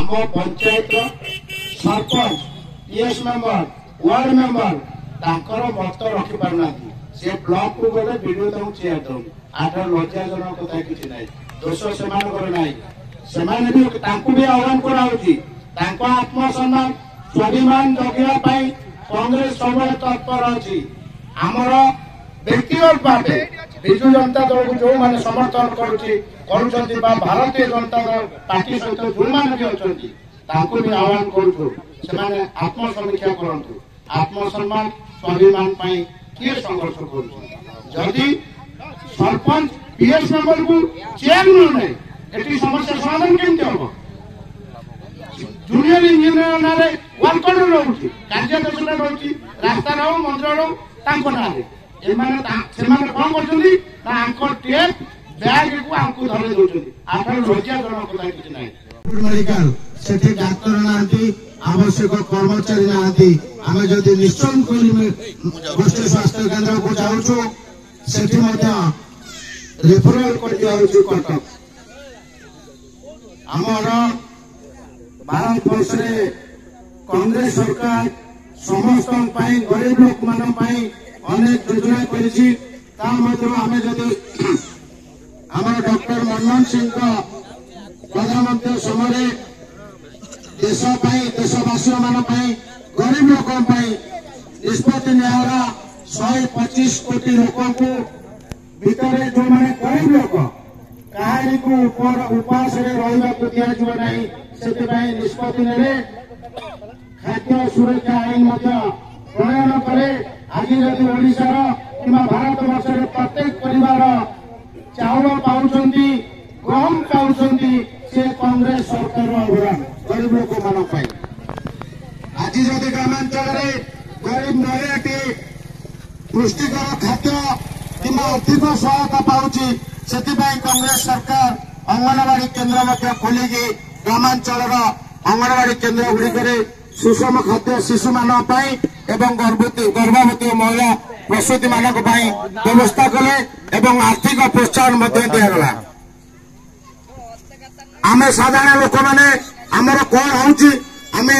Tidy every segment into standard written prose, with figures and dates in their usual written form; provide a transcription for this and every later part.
आम panchayat sarpanch PS member ward member ताकर मत रखि पारना से ब्लॉक को गले वीडियो तक चेयर दो आठ लज्जाजनक कथा किछि नै दोष सेमानकर नै सेमाने भी तांकु भी आह्वान करा होची तांको आत्मसम्मान स्वाभिमान जगिया पाई कांग्रेस सबले तत्पर अछि हमर व्यक्तिगत भावे विजु जनता दल को जो माने समर्थन करूछंती बा भारतीय जनता दल पार्टी सहित जो माने भी अछंती तांको भी आह्वान करूछु सेमाने आत्मसमीक्षा करंतु आत्मसम्मान स्वाभिमान पाई किए संघर्ष करूछु जदि सरपंच पीएस मेंबर को चेयर नै एटी समस्या समाधान केमति हो जूनियर इंजीनियर नारे वन करोड़ रहउछि कार्य दर्शन रहउछि रास्ता रहउ मंदिर रहउ तांको नारे एमाने सेमाने कोन करछन्ती ना आंको टेप बैग को आंको धरे दोछन्ती आफर लज्जा जनक कथा किछ नै मेडिकल सेठी डाक्टर नांती आवश्यक कर्मचारी नांती आमे जदि निश्चल गोष्ठी स्वास्थ्य केंद्र को जाउछु सेठी मध्य रेफरल कर दिया होछि कटक आमर भारत वर्ष कांग्रेस सरकार समस्त गरीब लोक मान अनेक योजना करिछि ता मध्य आमे जदि आमर डॉक्टर मनमोहन सिंह प्रधानमंत्री समय देश देशवासी मान गरीब लोक निष्पत्ति निया 125 कोटी लोक भितर जो मैंने गरीब लोक कहानी को उपास रहा निष्पत्ति ने खाद्य सुरक्षा आईन प्रणयन करे आज जदि ओडिशार कि भारत वर्ष प्रत्येक परिवार चाउल पाँच गहम पाँच से कांग्रेस सरकार अभियान गरीब लोक मान आज जदि ग्रामांचल गरीब महिला पुष्टिकर खाद्य कि आर्थिक सहायता पाउची सेतिबाई कांग्रेस सरकार अंगनवाड़ी केन्द्र खोलिकी ग्रामांचल अंगनवाड़ी केन्द्र गुड़िक सुषम खाद्य शिशु मान गर्भवती महिला प्रसूति मान व्यवस्था कले एवं आर्थिक प्रोत्साहन दिगला आमे साधारण लोक मैंने आमर कौन होमे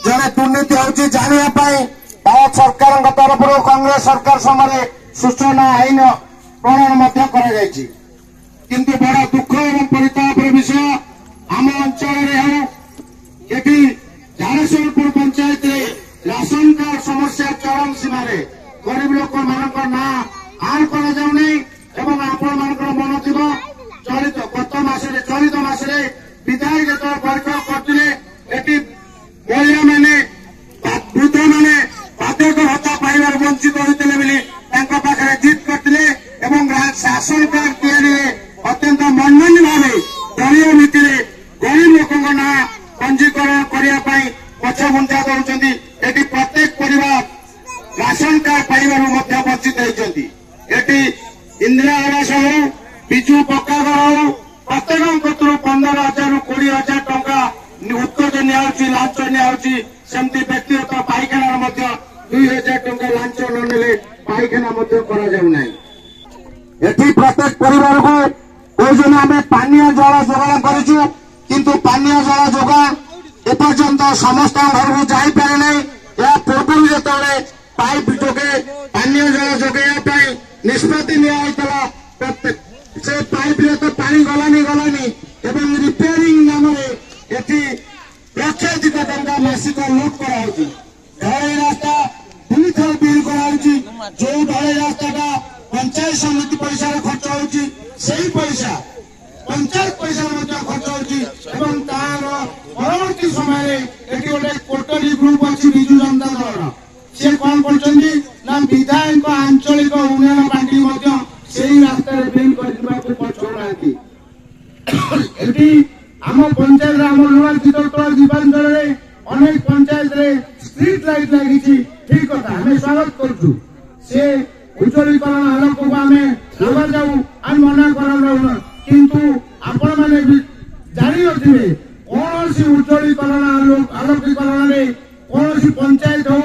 जड़े दुर्नीति होची जानापी भारत सरकार तरफ कांग्रेस सरकार समय सूचना आईन प्रणयन किंतु बड़ दुख एवं परितापर विषय आम अंचल झारसुगुर पंचायत राशन कार्ड समस्या चरम सीमार गरीब लोक मान ना आड़ कर आपण मन थी चलित गत मसरे चलित मसरे विधायक जो बैठक करते महिला मैंने वृद्ध मैंने बाधक भत्ता पाइबार वंचित होते पाखे जिद करते शासन कार्ड या अत्यंत मनमानी भाव दलीय नीति गरीब लोक ना पंजीकरण करने पछघुंचा दौरान प्रत्येक परिवार राशन कार्ड पाइबार वंचित होती इंदिरा आवास हो विजु पक्का घर हो प्रत्येक 15,000 ରୁ 20,000 टंका उत्तर लांच निमती व्यक्तिगत पाइखाना 2,000 टंका लांच न पाइखाना प्रत्येक परिवार को कौन आम पानीय जल जोगाण करूँ किंतु पानीय जल जोगाण एपर्यंत समस्त घर को जापारे ना या पूर्व जो पाइप जोगे पानीय जल जोगे निष्पत्ति निया से पाइप तो पानी गलानी एवं रिपेयरिंग नाम लक्षाधिक टंका मासिक लुट कराई ढलई रास्ता 2 थर बिल कराई जो ढलई रास्ता पंचायत समिति पैसा खर्च होची पैसा पंचायत पैसा खर्च होची परवर्ती समय गोटे कोटरी ग्रुप अच्छी विजु जनता दल सी कौन कर विधायक आंचलिक उन्नयन पार्टी रास्ता बिल पछुना आम पंचायत आम लुणार चितलतोड़ा द्वीपांचल अनेक पंचायत स्ट्रीट लाइट लगी ठीक कथा आम स्वागत करुँ से उज्जवलीकरण आलोक को आम लगा जाऊ आम मना कर किंतु आपण मैंने जानी थे कौन सी उज्जवलीकरण आलोकीकरण कौन पंचायत हो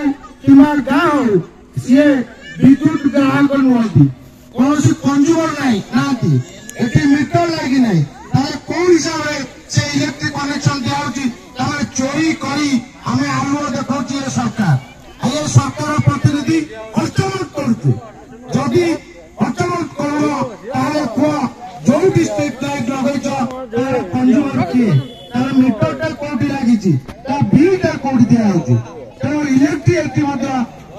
कि गाँ हो सी विद्युत ग्राहक नुहति कौन कंज्यूमर ना मीटर लगी ना कौन हिसाब से इलेक्ट्रिक कन्ज्यूमर किए तार मीटरटा कोठी लागिछि तार बिलटा कोठी दिया होछि तेणु इलेक्ट्रिक एक्ट मध्य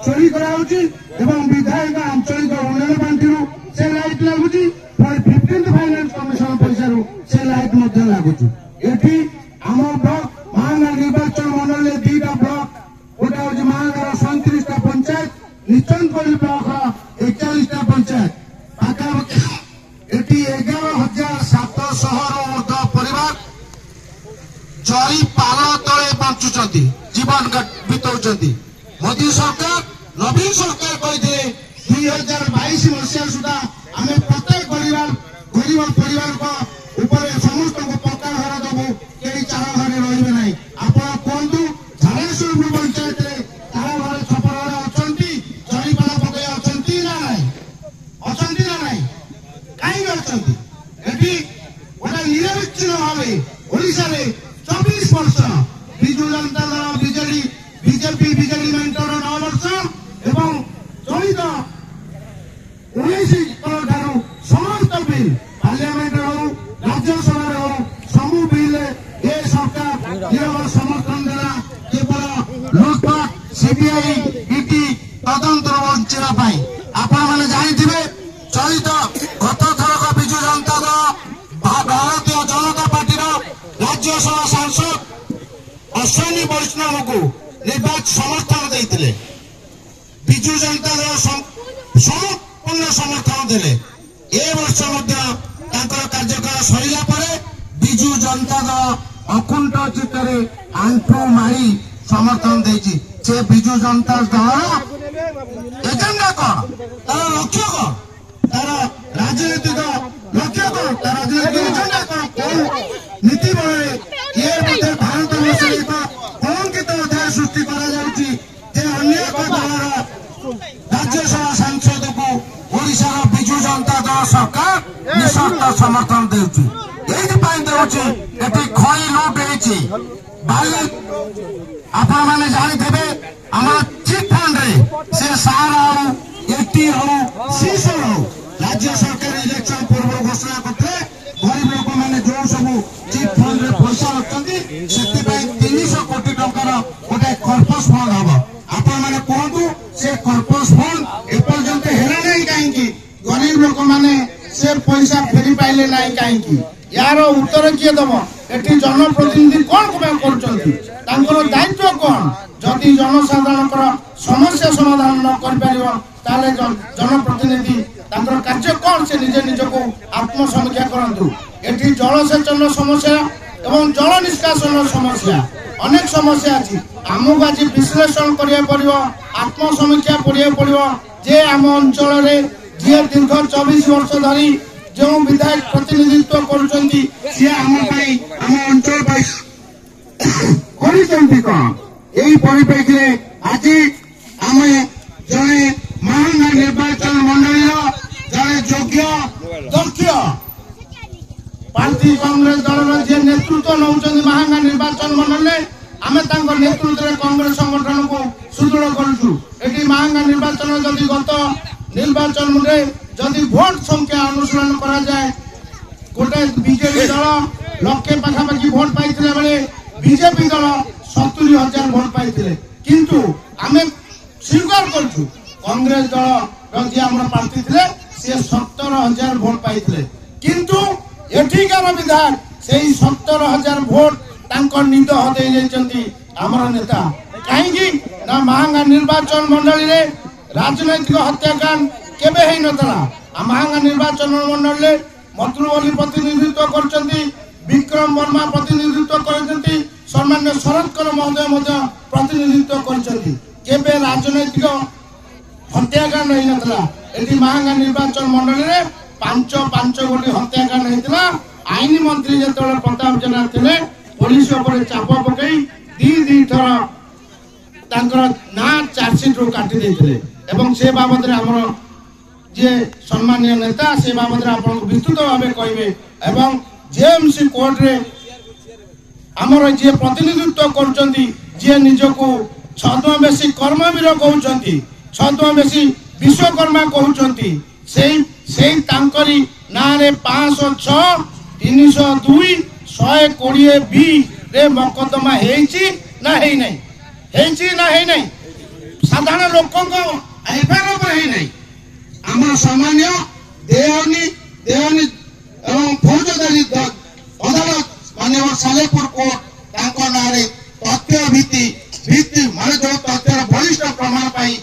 चोरी करा होछि एवं विधायक आंचलिक उन्नयन पांठिरु से लाइट लागुछि 15th फाइनान्स कमिशन पैसारु से लाइट मध्य लागुछि एठी हमर ब्लॉक महानगर निर्वाचन मंडल ले दीटा ब्लॉक गोटा होछि महानगर 37टा पंचायत निचंदपल्ली ब्लॉक 41टा पंचायत पाका एटी 11,700 ऊर्ध्व परिवार जरी पाल तले बंचुचंती जीवन बिताउचंती मोदी सरकार नवीन सरकार कहिथिले 2022 मसिया सुधा आमे प्रत्येक गरीब परिवार को ऊपर समस्त को पक्का घर दबु केही चार घरे रहिबे नाही आपण कोंतु झालेश्वर पंचायत रे तारा घर छपर घर अछंती जरी पाल पके अछंती ना नाही काई अछंती एटी ओडा निरविच्छिन्न भावे ओडिसा रे 24 वर्ष बिजु जनता दल बीजेपी मेंटर 9 वर्ष एवं चलित 19 ठारू समस्त बिल पार्लियामेंट हो राज्यसभा हो समूह बिल ए सरकार समर्थन देला केवल लोकपाल सीबीआई ईडी तदंतर वंचना पाई आपण माने जानिथिबे चलित गत थरक बिजु जनता दल भारतीय जनता पार्टी राज्यसभा सांसद अश्विनी वैष्णव को निर्वाचन समर्थन देते बिजु जनता दल संपूर्ण समर्थन देले ए वर्ष कार्यकाल सरला पर बिजु जनता दल अकुंठ चित्तरे आंठू मारी समर्थन देछि से बिजु जनता दल एजेंडा कौन तार लक्ष्य कौन तार राजनीतिक लक्ष्य कौन तार राजनीतिक एजेंडा कौन नीति बଳରେ ये मध्य भारत वर्ष एक कलंकित अध्याय सृष्टि करा जाउछि जे अन्य एक दलर राज्यसभा सांसद को ओडिशा बिजु जनता दल सरकार निशर्त समर्थन देउछि एथि पई देउछि एति खई लूट हेछि बाली आपण माने जानिथिबे हमर चिट फंड रे से सारा एटी हो सीसो हो राज्य सरकार इलेक्शन पूर्व घोषणा करते गरीब लोक माने जो सब चिट फंड रे पैसा रखते सेति पई 300 कोटी टंकार गोटे कॉर्पस फंड हबो आपण माने कहतु से कॉर्पस फंड एपर्यंत हेला नहीं काहेकि गरीब लोक माने से पैसा फेरी पाइले नहीं काहेकि यार उत्तर किए दब एटी जनप्रतिनिधि कौन कर दायित्व कौन जदि जनसाधारण समस्या समाधान न कर जनप्रतिनिधि कार्य कौन से निजे निज को आत्मसमीक्षा करूँ एटी जलसेचन समस्या एवं जल निष्कासन समस्या अनेक समस्या अच्छी आमको आज विश्लेषण करिया पड़िबो आत्मसमीक्षा करिया पड़िबो जे आम अंचल रे जे दीर्घ 24 वर्ष धरी जो विधायक प्रतिनिधित्व करुचंती से आम पाई आम अंचल पाई करिचंती कौन एही परिप्रेक्षी रे आज आम जने महानगर निर्वाचन मंडल जने योग्य दक्ष पार्टी कांग्रेस दल जे नेतृत्व नौचंती महानगर निर्वाचन मंडल में आमे तांको नेतृत्व रे कांग्रेस संगठन को सुदृढ़ करूछु एटी महानगर निर्वाचन जदि गत निर्वाचन में जदि भोट संख्या अनुसरण करा जाए गोटे बीजेपी दल लक्षे पाखापाखि भोट पाई बेले बीजेपी दल 70,000 भोट पाई किंतु आमे स्वीकार करूछु कांग्रेस दल जी आम प्रार्थी थे सी 70,000 भोट पाई किंतु एठिकार विधायक से 70,000 भोट तांको निद हदे जाइछंती आमर नेता कहीं ना महानगर निर्वाचन मंडली रे राजनैतिक हत्याकांड केबे हेई नतला महानगर निर्वाचन मंडल में मतलुबली प्रतिनिधित्व करचंती विक्रम वर्मा प्रतिनिधित्व करचंती सम्मान्य शरद कल महोदय प्रतिनिधित्व करचंती केबे राजनैतिक हत्याकांड हेई नतला एटी महानगर निर्वाचन मंडल में 5 गोटी हत्याकांड हेतला आईन मंत्री जेतले प्रताप जेना थिले पुलिस ऊपर चाप पकई दी थर तांकर ना चार्जशीट रो काटी देथिले एवं से बाबद रे हमर जे सम्मानीय नेता से बाबद रे आपन विस्तृत भाबे कहबे एवं जेएमसी कोर्ट रे हमर जे प्रतिनिधित्व करचंती जे निजको छद्मवेशी कर्मवीर कहउचंती छद्मवेशी विश्वकर्मा कहउचंती सेई तांकरी ना रे 506 302 120B रे मकदमा हेइची ना हेइ नै हेइची ना हेइ नै साधारण लोकको एफआईआर पर हेइ नै आम सामान्य देवनी एवं फौजदारी अदालत माननीय सालेपुर कोर्ट नारे तथ्य भित्ति माने जो तथ्यर बलिष्ठ प्रमाण पाई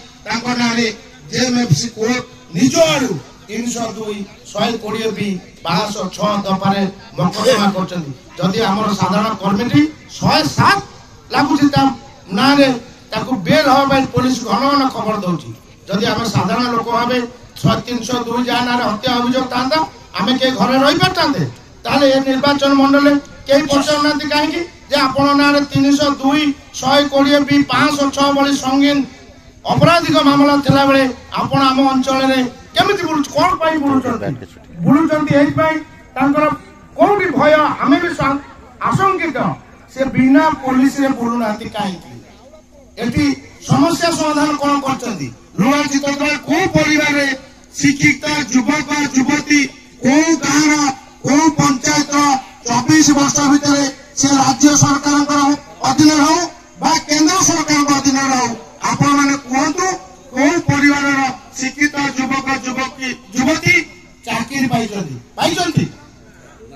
नारे जेएमएफसी कोर्ट निज आड़ू 302 120B 506 दफारे मकदमा करछन्ती जदि हमर साधारण कर्मी 107 लागुची नारे ताकू बेल हवा पुलिस घन घन खबर दौची जदि आम साधारण लोक भावे 302 जहाँ ना हत्या अभियोग था आम के घर रही पारते ताले निर्वाचन मंडल कई पचार कहीं आपण ना 302 120B 506 भली संगीन अपराधिक मामला थिला बेले आपण आम अंचल केमी कौन बुलूं कौटी भय आम भी आशंकित से बिना पुलिस बुलूना कहीं समस्या समाधान कौन कर लुआ चित्तौड़ को परिवार शिक्षित युवक युवती को गाँव को पंचायत 24 वर्ष भितर से राज्य सरकार अधीन रहो केंद्र सरकार अधीन रहो आपण मैंने कहतु को परिवार शिक्षित युवक युवती चाकरी पाई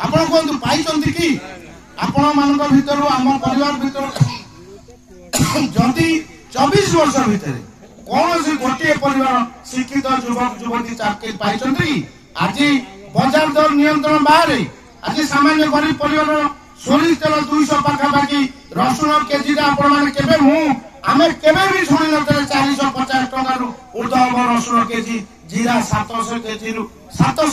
आपण कहतु पाई कि आपण मान भर आम परिवार भर जदि 24 वर्ष भितर कौन से गोटे परिवार शिक्षित युवक युवती चाकरी पाई आज बजार दर नियंत्रण बाहर आज सामान्य गरीब परिवार सोरिष तेल 200 पाखापाखि रसुण केजी आमे केबे भी शुणी न 450 टका ऊर्ध्व रसुण केजी जीरा 700 केजी 700